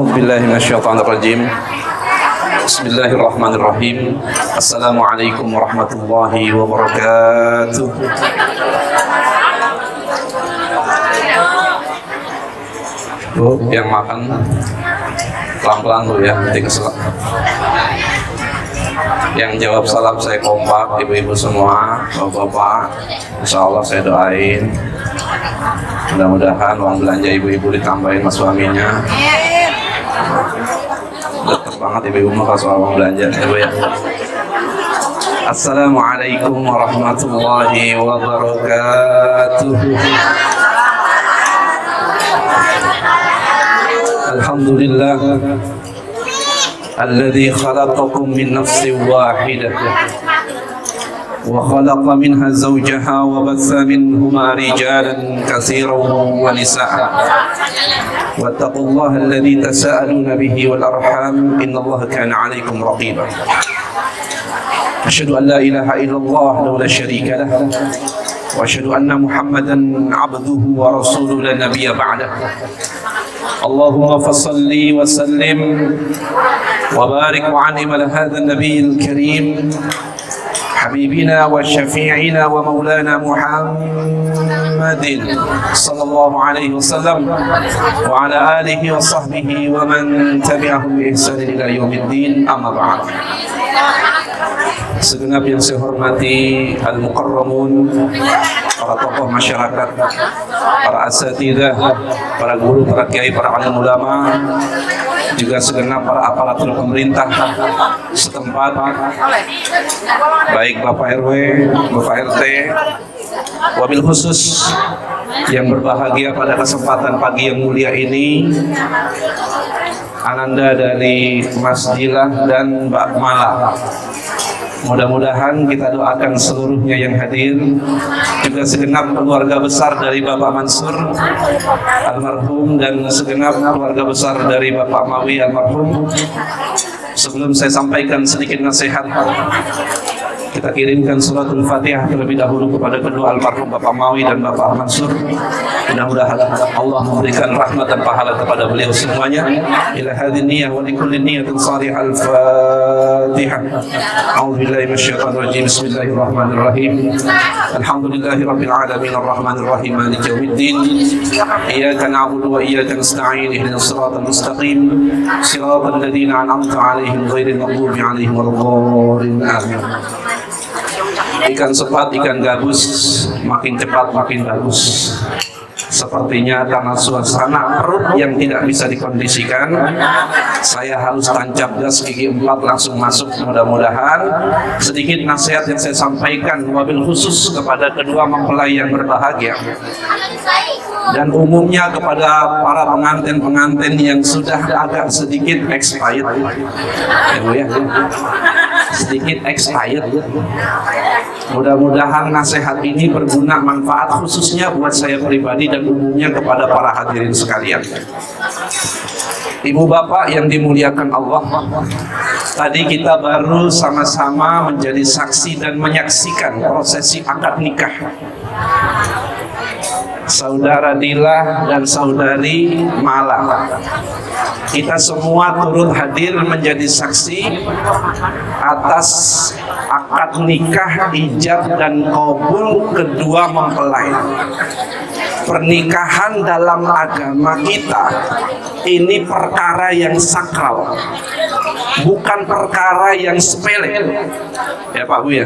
A'udzubillahi minasyaitonirrajim. Bismillahirrahmanirrahim. Assalamualaikum warahmatullahi wabarakatuh. Bu, yang makan pelan-pelan Bu ya, nanti keselak. Yang jawab salam saya kompak, ibu-ibu semua, bapak-bapak. Insya Allah saya doain. Mudah-mudahan uang belanja ibu-ibu ditambahin sama suaminya. Deket banget ibu-ibu mah kalau soal uang belanja ya Bu ya. Assalamualaikum warahmatullahi wabarakatuh. Alhamdulillah alladzi khalaqakum min nafsin wahidah wa khalaqa minha zawjaha wa batha minhuma rijalan katsiran wa nisaa wattaqullaha alladzi tasaaluna bihi wal arham innallaha kana 'alaikum raqiba. Asyhadu an la ilaha illallah wa la syarika lah wa asyhadu anna Muhammadan 'abduhu wa rasuluhu la nabiyya ba'dahu. Allahumma fassalli wa sallim wa barik wa anim ala hadha an-nabiyil karim habibina wa syafi'ina wa maulana Muhammadin sallallahu alaihi wasallam wa ala alihi wa sahbihi wa man tabi'ahum bi ihsan ila yaumiddin, amma ba'd. Segenap yang saya hormati al-mukarramun, para tokoh masyarakat, para asatidzah, para guru, para kiai, para alim ulama, juga segenap para aparatur pemerintah setempat, baik Bapak RW, Bapak RT, wabil khusus yang berbahagia pada kesempatan pagi yang mulia ini, Ananda dari Mas Jilah dan Mbak Mala. Mudah-mudahan kita doakan seluruhnya yang hadir, juga segenap keluarga besar dari Bapak Mansur almarhum dan segenap keluarga besar dari Bapak Mawi almarhum. Sebelum saya sampaikan sedikit nasihat, kita kirimkan suratul Fatihah terlebih dahulu kepada kedua almarhum Bapak Mawi dan Bapak Mansur. Mudah-mudahan Allah memberikan rahmat dan pahala kepada beliau semuanya. Ila hadhihi niyyah wa likulli niyyatin salihah. Al-Fatihah. A'udzubillahi minasyaitonir rajim. Bismillahirrahmanirrahim. Alhamdulillahirabbil alamin arrahmanir rahim maliki yaumiddin. Iyyaka na'budu wa iyyaka nasta'in. Ihdinas siratal mustaqim. Siratal ladzina an'amta 'alaihim ghairil maghdubi 'alaihim waladdallin. Amin. Ikan sepat, ikan gabus, makin cepat makin bagus. Sepertinya karena suasana perut yang tidak bisa dikondisikan, saya harus tancap gas gigi 4 langsung masuk. Mudah-mudahan sedikit nasihat yang saya sampaikan wabil khusus kepada kedua mempelai yang berbahagia, dan umumnya kepada para pengantin-pengantin yang sudah agak sedikit expired, ya Bu ya, sedikit expired. Mudah-mudahan nasihat ini berguna manfaat khususnya buat saya pribadi dan umumnya kepada para hadirin sekalian. Ibu bapak yang dimuliakan Allah, tadi kita baru sama-sama menjadi saksi dan menyaksikan prosesi akad nikah Saudara Dilah dan Saudari Mala. Kita semua turut hadir menjadi saksi atas akad nikah, ijab dan qabul kedua mempelai. Pernikahan dalam agama kita ini perkara yang sakral, bukan perkara yang sepele, ya Pak Bu ya.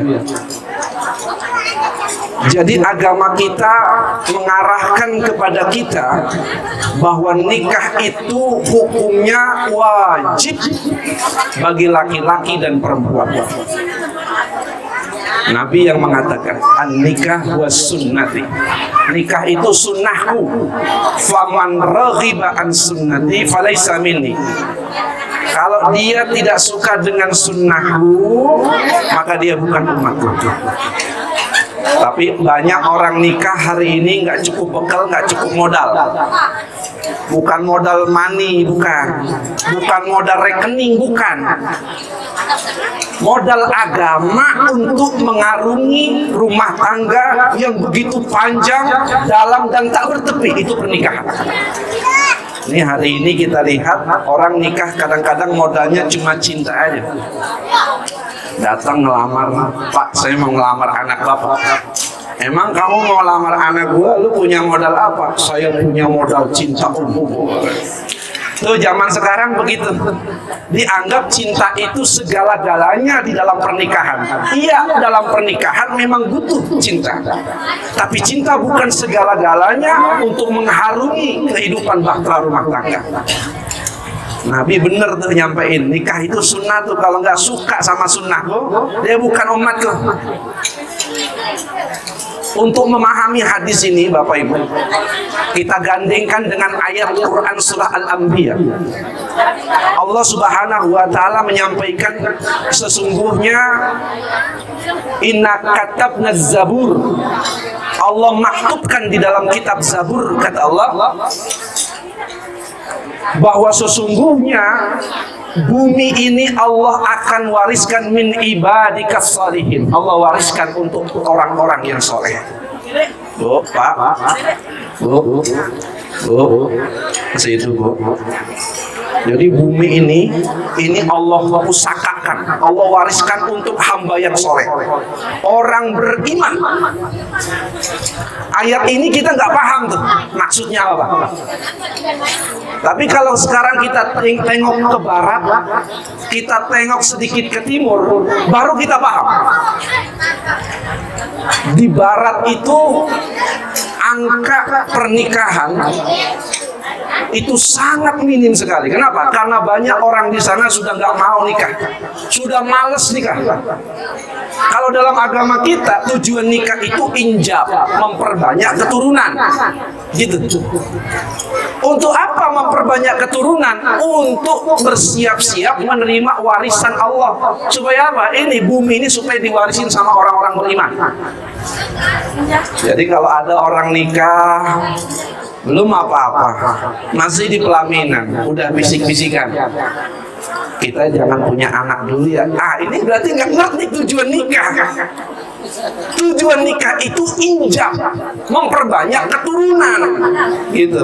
Jadi agama kita mengarahkan kepada kita bahwa nikah itu hukumnya wajib bagi laki-laki dan perempuan. Nabi yang mengatakan an-nikah was sunnati, nikah itu sunnahku, faman raghiba an sunnati falaysa minni. Kalau dia tidak suka dengan sunnahku, maka dia bukan umatku. Tapi banyak orang nikah hari ini nggak cukup bekal, nggak cukup modal. Bukan modal money, bukan modal rekening, bukan. Modal agama untuk mengarungi rumah tangga yang begitu panjang, dalam dan tak bertepi, itu pernikahan. Ini hari ini kita lihat orang nikah kadang-kadang modalnya cuma cinta aja. Datang ngelamar, Pak, saya mau ngelamar anak Bapak. Emang kamu mau lamar anak gua, lu punya modal apa? Saya punya modal cinta umum. Tuh zaman sekarang begitu. Dianggap cinta itu segala-galanya di dalam pernikahan. Iya, dalam pernikahan memang butuh cinta. Tapi cinta bukan segala-galanya untuk mengharungi kehidupan bahtera rumah tangga. Nabi bener tuh nyampein, nikah itu sunnah tuh. Kalau nggak suka sama sunnah tuh, dia bukan umat tuh. Untuk memahami hadis ini Bapak Ibu, kita gandengkan dengan ayat Quran surah Al-Anbiya. Allah Subhanahu wa taala menyampaikan, sesungguhnya inna katabna zabur, Allah maktubkan di dalam kitab Zabur, kata Allah, bahwa sesungguhnya bumi ini Allah akan wariskan min ibadikas salihin. Allah wariskan untuk orang-orang yang soleh. Bu, Pak, Bu, masih itu Bu. Jadi bumi ini Allah pusakakan, Allah wariskan untuk hamba yang soleh, orang beriman. Ayat ini kita nggak paham tuh maksudnya apa. Tapi kalau sekarang kita tengok ke barat, kita tengok sedikit ke timur, baru kita paham. Di barat itu angka pernikahan itu sangat minim sekali. Kenapa? Karena banyak orang di sana sudah nggak mau nikah, sudah males nikah. Kalau dalam agama kita tujuan nikah itu injab, memperbanyak keturunan, gitu. Untuk apa memperbanyak keturunan? Untuk bersiap-siap menerima warisan Allah. Supaya apa? Ini bumi ini supaya diwarisin sama orang-orang beriman. Jadi kalau ada orang nikah belum apa-apa, masih di pelaminan, udah bisik-bisikan, kita jangan punya anak dulu ya. Ini berarti nggak ngerti tujuan nikah. Tujuan nikah itu injab, memperbanyak keturunan, gitu.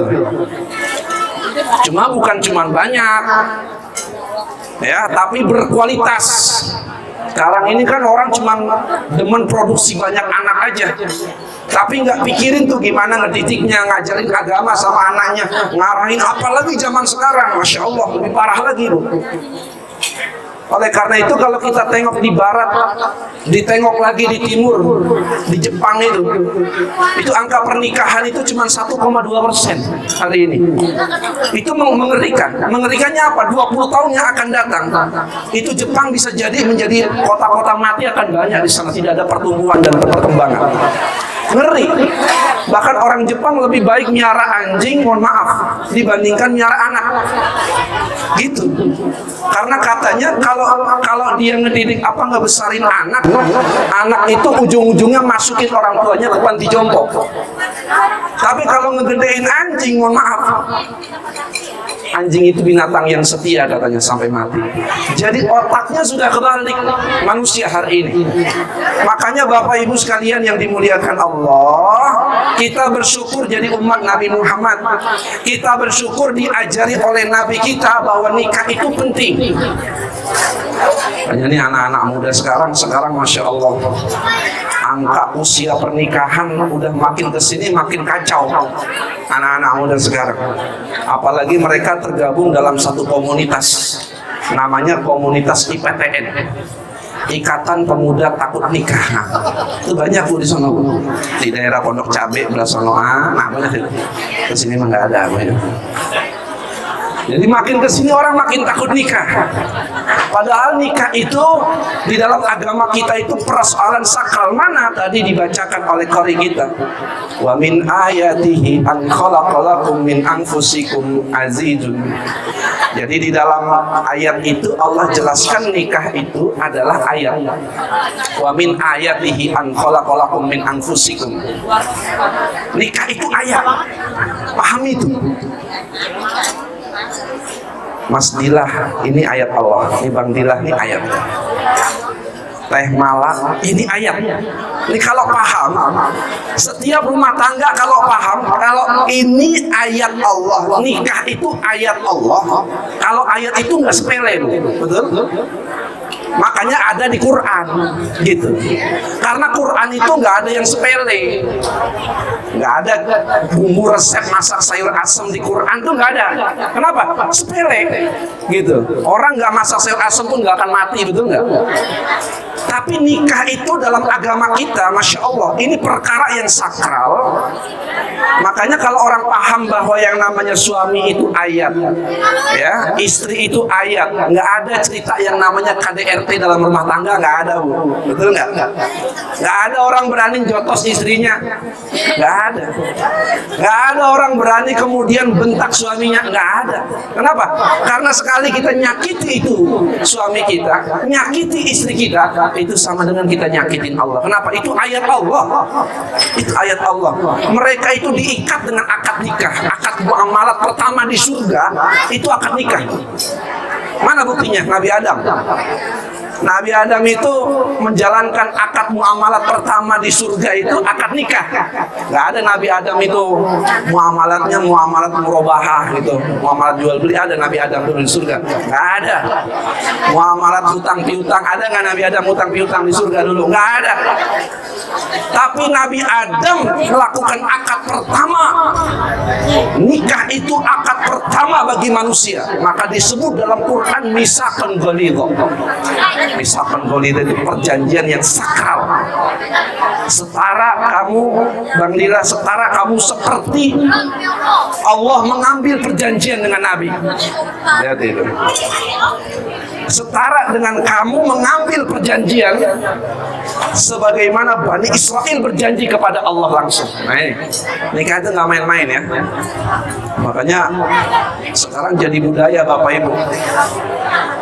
Bukan cuma banyak, ya, tapi berkualitas. Sekarang ini kan orang cuma demen produksi banyak anak aja, tapi nggak pikirin tuh gimana ngedidiknya, ngajarin agama sama anaknya, ngarahin. Apalagi zaman sekarang, Masya Allah, lebih parah lagi Bu. Oleh karena itu kalau kita tengok di barat, ditengok lagi di timur, di Jepang itu angka pernikahan itu cuma 1,2% hari ini. Itu mengerikan. Mengerikannya apa? 20 tahun yang akan datang, itu Jepang bisa jadi menjadi kota-kota mati akan banyak di sana, tidak ada pertumbuhan dan perkembangan. Ngeri. Bahkan orang Jepang lebih baik miara anjing, mohon maaf, dibandingkan miara anak. Gitu. Karena katanya kalau dia ngedidik nggak besarin anak itu ujung-ujungnya masukin orang tuanya ke panti jompo. Tapi kalau ngegedein anjing, mohon maaf, anjing itu binatang yang setia katanya sampai mati. Jadi otaknya sudah kebalik manusia hari ini. Makanya Bapak Ibu sekalian yang dimuliakan Allah, kita bersyukur jadi umat Nabi Muhammad. Kita bersyukur diajari oleh Nabi kita bahwa nikah itu penting. Hanya ini anak-anak muda sekarang Masya Allah, angka usia pernikahan udah makin kesini makin kacau. Anak-anak muda sekarang, apalagi mereka tergabung dalam satu komunitas, namanya komunitas IPTN, Ikatan Pemuda Takut Nikah. Itu banyak Bu di sana Bu, di daerah Pondok Cabe belah sono. Banyak itu. Di sini mah nggak ada Bu. Jadi makin kesini orang makin takut nikah. Padahal nikah itu di dalam agama kita itu persoalan sakral. Mana tadi dibacakan oleh qari kita, wa min ayatihi an khalaqalakum min anfusikum azizun. Jadi di dalam ayat itu Allah jelaskan nikah itu adalah ayat. Wa min ayatihi an khalaqalakum min anfusikum. Nikah itu ayat. Pahami itu. Mas Dilah ini ayat Allah, ini Bang Dilah ini ayat. teh malah, ini ayat. Ini kalau paham, setiap rumah tangga kalau paham, kalau ini ayat Allah, nikah itu ayat Allah. Kalau ayat itu nggak sepele, betul? Makanya ada di Quran, gitu. Karena Quran itu nggak ada yang sepele, nggak ada bumbu resep masak sayur asem di Quran tuh nggak ada. Kenapa? Sepele, gitu. Orang nggak masak sayur asem pun nggak akan mati, betul nggak? Tapi nikah itu dalam agama kita, masya Allah, ini perkara yang sakral. Makanya kalau orang paham bahwa yang namanya suami itu ayat, ya, istri itu ayat, nggak ada cerita yang namanya KDRT dalam rumah tangga, nggak ada, Bu. Betul nggak? Nggak ada orang berani jotos istrinya, nggak ada. Nggak ada orang berani kemudian bentak suaminya, nggak ada. Kenapa? Karena sekali kita nyakiti itu suami kita, nyakiti istri kita, itu sama dengan kita nyakitin Allah. Kenapa? Itu ayat Allah. Itu ayat Allah. Mereka itu diikat dengan akad nikah. Akad muamalat pertama di surga itu akad nikah. Mana buktinya? Nabi Adam. Nabi Adam itu menjalankan akad muamalat pertama di surga itu akad nikah. Nggak ada Nabi Adam itu muamalatnya muamalat murabahah gitu, muamalat jual beli. Ada Nabi Adam dulu di surga? Nggak ada. Muamalat hutang piutang ada nggak Nabi Adam hutang piutang di surga dulu? Nggak ada. Tapi Nabi Adam melakukan akad pertama. Nikah itu akad pertama bagi manusia. Maka disebut dalam Quran misaqan ghalidha. Misaqan ghalidha itu perjanjian yang sakral. Setara kamu, Bang Lila, setara kamu seperti Allah mengambil perjanjian dengan Nabi. Lihat itu. Setara dengan kamu mengambil perjanjian sebagaimana Bani Israel berjanji kepada Allah langsung. Nah ini, nikah itu nggak main-main ya. Makanya sekarang jadi budaya Bapak Ibu.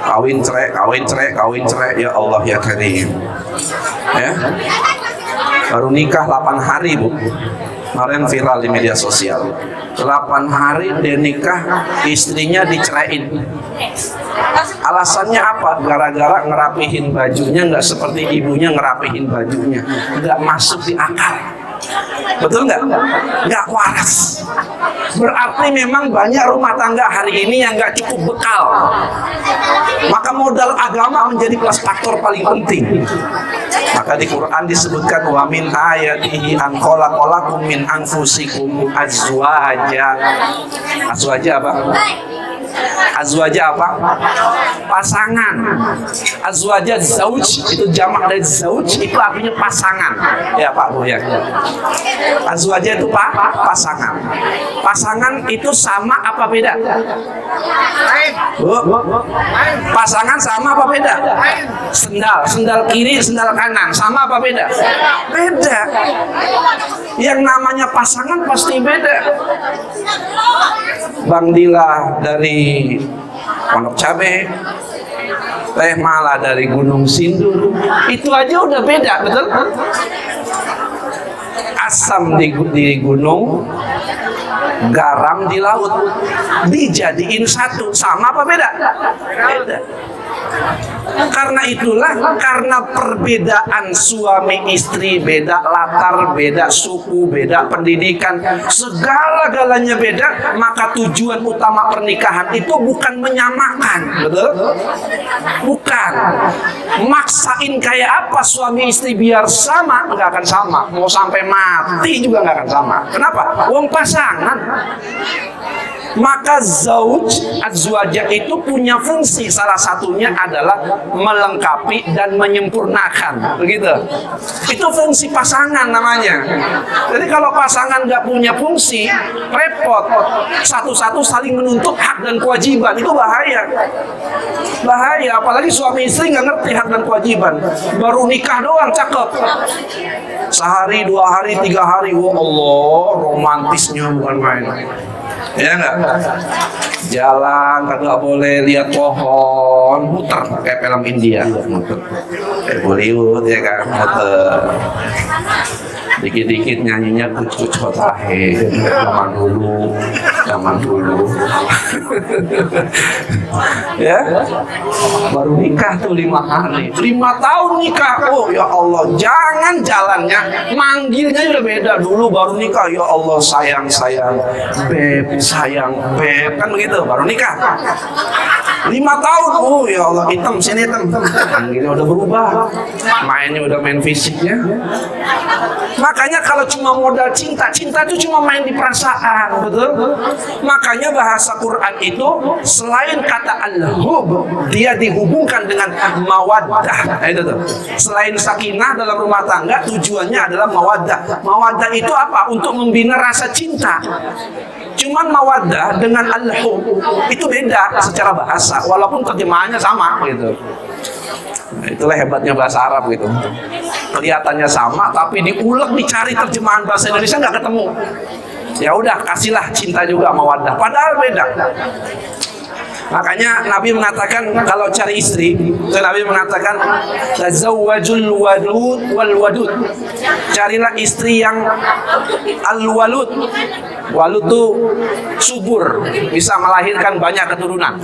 Kawin cerai, kawin cerai, kawin cerai. Ya Allah ya Karim. Ya. Baru nikah 8 hari Bu. Kemarin viral di media sosial. 8 hari dia nikah, istrinya diceraiin. Alasannya apa? Gara-gara ngerapihin bajunya nggak seperti ibunya ngerapihin bajunya, nggak masuk di akal. Betul nggak? Nggak waras. Berarti memang banyak rumah tangga hari ini yang nggak cukup bekal. Maka modal agama menjadi faktor paling penting. Maka di Quran disebutkan wa min ayatihi an khalaqalakum min anfusikum azwaja. Azwaja apa? Azwaja apa? Pasangan. Azwaja zauj itu jamak dari zauj, itu artinya pasangan. Ya Pak Bu ya. Azwaja itu pasangan. Pasangan itu sama apa beda? Bu, pasangan sama apa beda? Sendal kiri, sendal kanan, sama apa beda? Beda. Yang namanya pasangan pasti beda. Bang Dila dari Pondok Cabe, Teh Mala dari Gunung Sindur, itu aja udah beda, betul? Asam di gunung, garam di laut, dijadiin satu, sama apa beda? Beda. Karena itulah, karena perbedaan suami istri, beda latar, beda suku, beda pendidikan, segala-galanya beda, maka tujuan utama pernikahan itu bukan menyamakan, betul? Bukan. Maksain kayak apa suami istri biar sama, nggak akan sama. Mau sampai mati juga nggak akan sama. Kenapa? Wong pasangan. Maka zauj, azwaja itu punya fungsi, salah satunya adalah melengkapi dan menyempurnakan, begitu. Itu fungsi pasangan namanya. Jadi kalau pasangan nggak punya fungsi, repot. Satu-satu saling menuntut hak dan kewajiban, itu bahaya. Bahaya, apalagi suami istri nggak ngerti hak dan kewajiban. Baru nikah doang cakep. Sehari, 2 hari, 3 hari, wah Allah, romantisnya bukan main. Ya enggak? Jalan kagak boleh lihat pohon, muter kayak film India, muter kayak Bollywood ya kan, muter. Dikit-dikit nyanyinya kuc-kuc hotahe, zaman dulu. Ya, baru nikah tuh 5 hari, 5 tahun nikah. Oh ya Allah, jangan jalannya, manggilnya udah beda. Dulu baru nikah, ya Allah sayang, beb, sayang, beb, kan begitu. Baru nikah 5 tahun, oh ya Allah, hitam sini hitam, manggilnya udah berubah, mainnya udah main fisiknya. Makanya kalau cuma modal cinta itu cuma main di perasaan, betul? Makanya bahasa Quran itu selain kata al-hub, dia dihubungkan dengan mawaddah. Itu tuh. Selain sakinah dalam rumah tangga, tujuannya adalah mawaddah. Mawaddah itu apa? Untuk membina rasa cinta. Cuman mawaddah dengan al-hub itu beda secara bahasa, walaupun terjemahannya sama gitu. Nah, itulah hebatnya bahasa Arab gitu. Kelihatannya sama, tapi diulek, dicari terjemahan bahasa Indonesia nggak ketemu. Ya udah, kasihlah cinta juga mawaddah, padahal beda. Makanya Nabi mengatakan kalau cari istri, Nabi mengatakan tazawwajul wadud wal wadud. Carilah istri yang al-walud. Walud itu subur, bisa melahirkan banyak keturunan.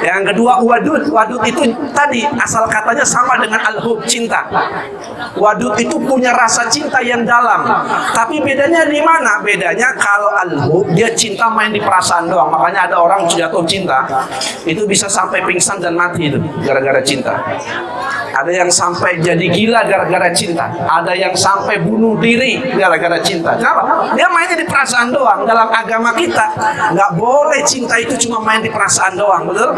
Yang kedua wadud. Wadud itu tadi asal katanya sama dengan al-hub, cinta. Wadud itu punya rasa cinta yang dalam. Tapi bedanya di mana? Bedanya kalau al-hub dia cinta main di perasaan doang. Makanya ada orang jatuh cinta itu bisa sampai pingsan dan mati itu gara-gara cinta. Ada yang sampai jadi gila gara-gara cinta. Ada yang sampai bunuh diri gara-gara cinta. Kenapa? Dia mainnya di perasaan doang. Dalam agama kita nggak boleh cinta itu cuma main di perasaan doang, betul?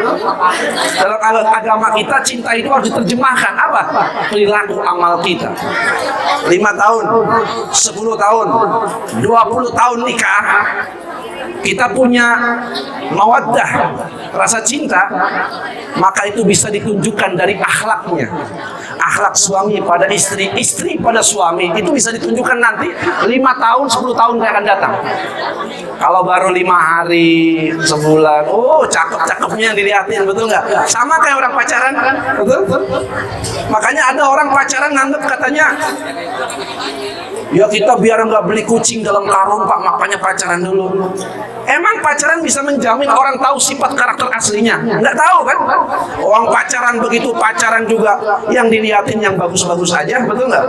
Dalam agama kita cinta itu harus diterjemahkan apa? Perilaku amal kita. 5 tahun, 10 tahun, 20 tahun nikah, kita punya mawaddah, rasa cinta, maka itu bisa ditunjukkan dari akhlaknya. Akhlak suami pada istri, istri pada suami, itu bisa ditunjukkan nanti 5 tahun, 10 tahun yang akan datang. Kalau baru 5 hari, sebulan, oh cakep-cakepnya dilihatin, betul nggak? Sama kayak orang pacaran, betul? Makanya ada orang pacaran nganggep katanya, ya kita biar nggak beli kucing dalam karung Pak, makanya pacaran dulu. Emang pacaran bisa menjamin orang tahu sifat karakter aslinya? Nggak tahu kan? Orang pacaran begitu pacaran juga yang dilihatin yang bagus-bagus aja, betul nggak?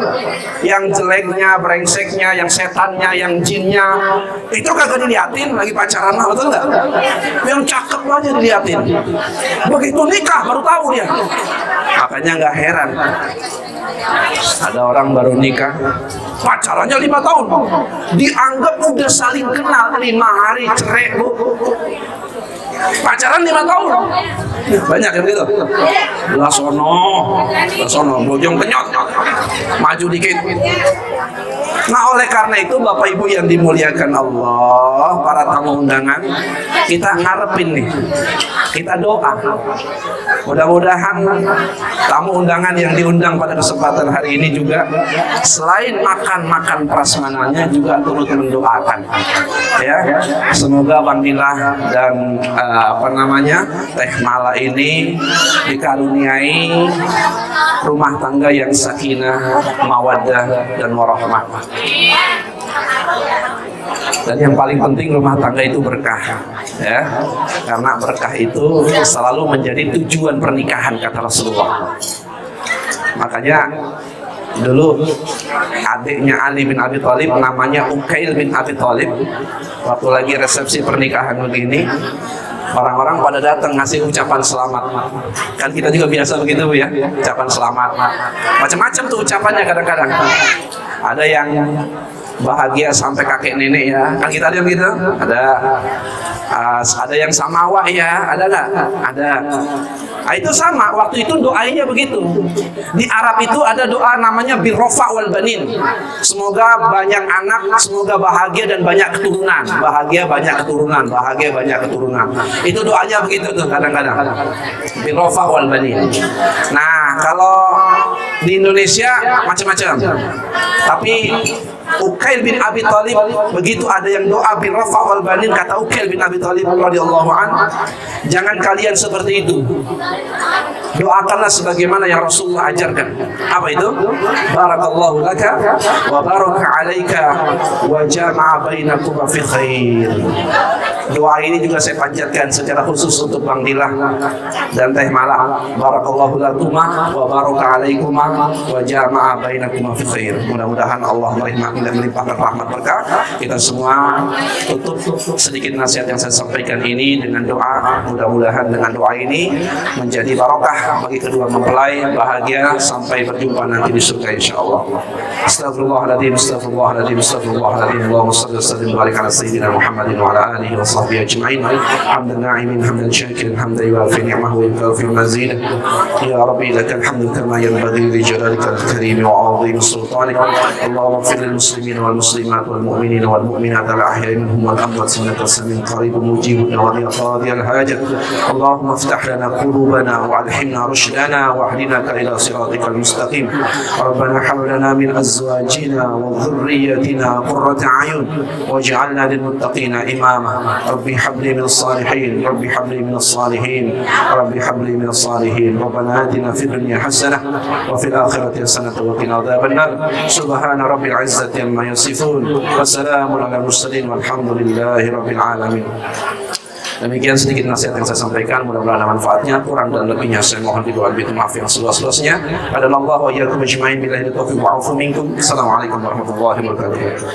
Yang jeleknya, brengseknya, yang setannya, yang jinnya, itu kagak dilihatin lagi pacaran lah, betul nggak? Yang cakep aja dilihatin. Begitu nikah baru tahu dia. Makanya nggak heran ada orang baru nikah, pacarannya 5 tahun, dianggap udah saling kenal, 5 hari cerai bu. Pacaran 5 tahun, banyak yang gitu. Lah sono, bojong kenyot, maju dikit. Nah oleh karena itu Bapak Ibu yang dimuliakan Allah, para tamu undangan, kita ngarepin nih, kita doa. Mudah-mudahan tamu undangan yang diundang pada kesempatan hari ini juga selain makan prasmanannya juga turut mendoakan. Ya, semoga Bang Dilah dan Teh Mala ini dikaruniai rumah tangga yang sakinah, mawaddah dan warahmah. Dan yang paling penting rumah tangga itu berkah, ya, karena berkah itu selalu menjadi tujuan pernikahan kata Rasulullah. Makanya dulu adiknya Ali bin Abi Thalib namanya Uqail bin Abi Thalib, waktu lagi resepsi pernikahan begini, orang-orang pada datang ngasih ucapan selamat. Kan kita juga biasa begitu ya, ucapan selamat. Macam-macam tuh ucapannya kadang-kadang. Ada yang bahagia sampai kakek nenek ya, kan kita ada yang gitu. Ada yang samawa ya, ada nggak? Ada. Nah, itu sama, waktu itu doanya begitu. Di Arab itu ada doa namanya birrofa wal banin. Semoga banyak anak, semoga bahagia dan banyak keturunan. Bahagia banyak keturunan, bahagia banyak keturunan. Itu doanya begitu tuh kadang-kadang. Birrofa wal banin. Nah, kalau di Indonesia macam-macam. Tapi Uqail bin Abi Thalib, begitu ada yang doa bil rafa wal banin, kata Uqail bin Abi Thalib radhiyallahu an, jangan kalian seperti itu. Doakanlah sebagaimana yang Rasulullah ajarkan. Apa itu? Barakallahu laka wa baraka alaika wa jama'a bainakuma fi khair. Doa ini juga saya panjatkan secara khusus untuk Bang Dilah dan Teh Mala. Barakallahu lakuma wa baraka alaikuma wa jama'a bainakuma fi khair. Mudah-mudahan Allah melimpahkan rahmat berkah. Kita semua tutup sedikit nasihat yang saya sampaikan ini dengan doa. Mudah-mudahan dengan doa ini menjadi barokah bagi kedua mempelai, bahagia sampai berjumpa nanti di surga insyaallah. Astagfirullahaladzim, astagfirullahaladzim, astagfirullahaladzim. Allahumma shalli wa sallim wa barik ala sayyidina Muhammadin wa ala alihi wa sahbihi ajma'in. Hamdan na'imin, hamdan syakirin, hamdan yuwafi ni'mahu wa yukafi mazidah. Ya Rabbi lakal hamdu kama yanbaghi li jalalikal karim wa 'azimi sultanik. Allahumma ighfir lil muslimin wal muslimat wal mu'minin wal mu'minat al ahya'i minhum wal amwat innaka samiun qaribun mujibud da'wati qadiyal hajat. Allahumma iftah lana qulubana wa alhimna rushdana wa ahdina ila siratikal mustaqim. Rabbana hab lana min azwajina wa dhurriyyatina qurrata a'yun waj'alna lil muttaqina imama. Rabbi hab li min as-salihin, Rabbi hab li min as-salihin, Rabbi hab li min as-salihin. Rabbana atina fid dunya hasanah wa fil akhirati hasanah wa qina adzaban nar. Subhana rabbil izzati amma yasifun wa salamun alal mursalin walhamdulillahi rabbil alamin. Demikian sedikit nasihat yang saya sampaikan, mudah-mudahan ada manfaatnya. Kurang dan lebihnya saya mohon didoa bintu maaf yang seluas-luasnya. Adallahu wa iyyakum ajma'in billahi taufiq wa 'afu minkum. Assalamualaikum warahmatullahi wabarakatuh.